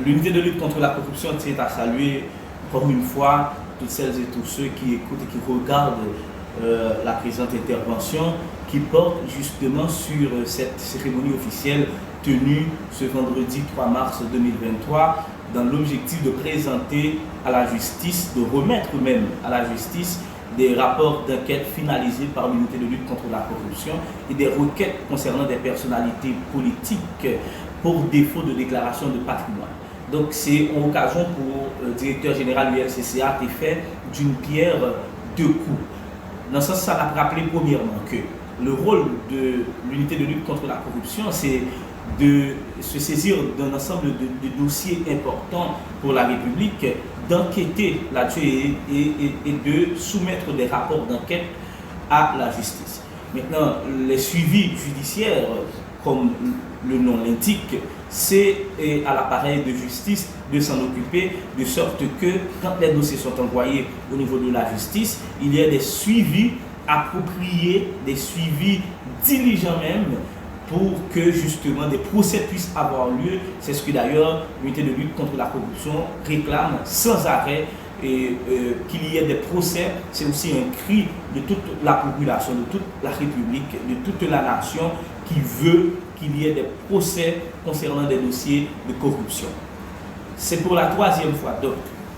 L'unité de lutte contre la corruption tient à saluer, encore une fois, toutes celles et tous ceux qui écoutent et qui regardent la présente intervention qui porte justement sur cette cérémonie officielle tenue ce vendredi 3 mars 2023 dans l'objectif de présenter à la justice, de remettre même à la justice des rapports d'enquête finalisés par l'unité de lutte contre la corruption et des requêtes concernant des personnalités politiques pour défaut de déclaration de patrimoine. Donc c'est en occasion pour le directeur général du LCCA qui fait d'une pierre deux coups. Dans ce sens, ça a rappelé premièrement que le rôle de l'unité de lutte contre la corruption, c'est de se saisir d'un ensemble de dossiers importants pour la République, d'enquêter là-dessus et de soumettre des rapports d'enquête à la justice. Maintenant, les suivis judiciaires, comme le nom l'indique, c'est à l'appareil de justice de s'en occuper, de sorte que quand les dossiers sont envoyés au niveau de la justice, il y a des suivis appropriés, des suivis diligents même, pour que justement des procès puissent avoir lieu. C'est ce que d'ailleurs l'unité de lutte contre la corruption réclame sans arrêt. Et qu'il y ait des procès, c'est aussi un cri de toute la population, de toute la République, de toute la nation qui veut qu'il y ait des procès concernant des dossiers de corruption. C'est pour la troisième fois donc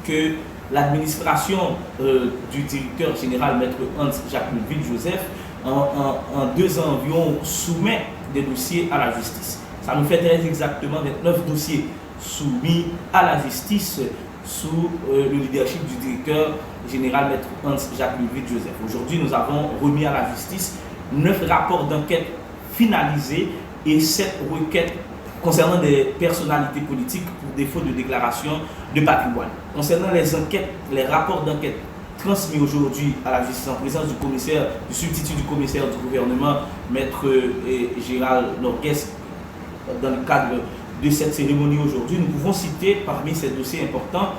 que l'administration du directeur général, maître Hans-Jacques Ludwig-Joseph, en 2 ans environ, soumet des dossiers à la justice. Ça nous fait très exactement 29 dossiers soumis à la justice sous le leadership du directeur général maître Hans-Jacques Ludwig-Joseph. Aujourd'hui, nous avons remis à la justice 9 rapports d'enquête finalisés et 7 requêtes concernant des personnalités politiques pour défaut de déclaration de patrimoine. Concernant les enquêtes, les rapports d'enquête transmis aujourd'hui à la justice en présence du commissaire, du substitut du commissaire du gouvernement, maître Gérald Norgues, dans le cadre de cette cérémonie aujourd'hui, nous pouvons citer parmi ces dossiers importants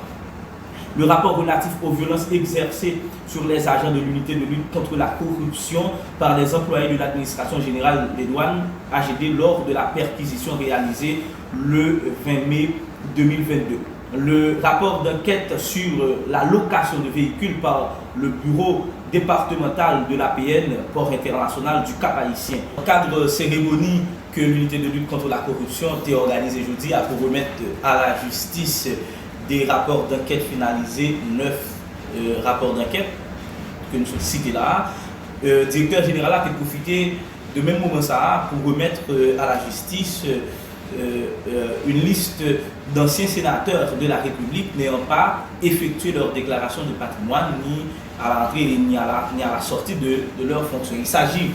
le rapport relatif aux violences exercées sur les agents de l'unité de lutte contre la corruption par les employés de l'administration générale des douanes AGD lors de la perquisition réalisée le 20 mai 2022. Le rapport d'enquête sur la location de véhicules par le bureau départemental de l'APN, port international du Cap-Haïtien. En cadre de cérémonie que l'unité de lutte contre la corruption a organisée aujourd'hui pour remettre à la justice des rapports d'enquête finalisés, 9 rapports d'enquête que nous sommes cités là. Le directeur général a profité de même moment ça pour remettre à la justice une liste d'anciens sénateurs de la République n'ayant pas effectué leur déclaration de patrimoine ni à l'entrée ni à la sortie de leur fonction. Il s'agit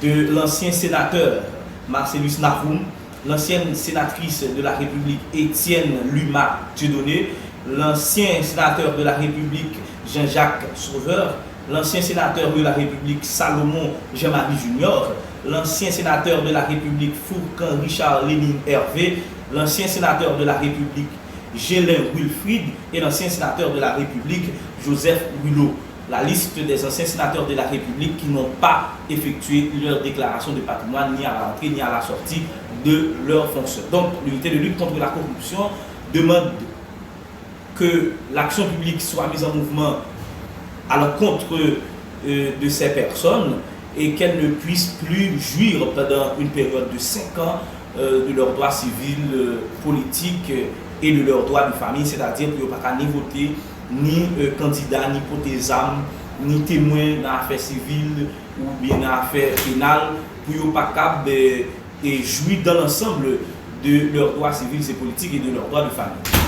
de l'ancien sénateur Marcellus Naroum, l'ancienne sénatrice de la République Étienne Luma Dieudonné, l'ancien sénateur de la République Jean-Jacques Sauveur, l'ancien sénateur de la République Salomon Jean-Marie Junior, l'ancien sénateur de la République Fourcan Richard Lénine Hervé, l'ancien sénateur de la République Gélin Wilfrid et l'ancien sénateur de la République Joseph Hulot. La liste des anciens sénateurs de la République qui n'ont pas effectué leur déclaration de patrimoine ni à l'entrée ni à la sortie de leur fonction. Donc l'unité de lutte contre la corruption demande que l'action publique soit mise en mouvement à l'encontre de ces personnes et qu'elles ne puissent plus jouir pendant une période de 5 ans de leurs droits civils, politiques et de leurs droits de famille, c'est-à-dire qu'ils n'ont pas ni voter, ni candidat, ni potésam, ni témoin dans l'affaire civile ou bien dans l'affaire pénale, pour ne pas capable de jouir dans l'ensemble de leurs droits civils et politiques et de leurs droits de famille.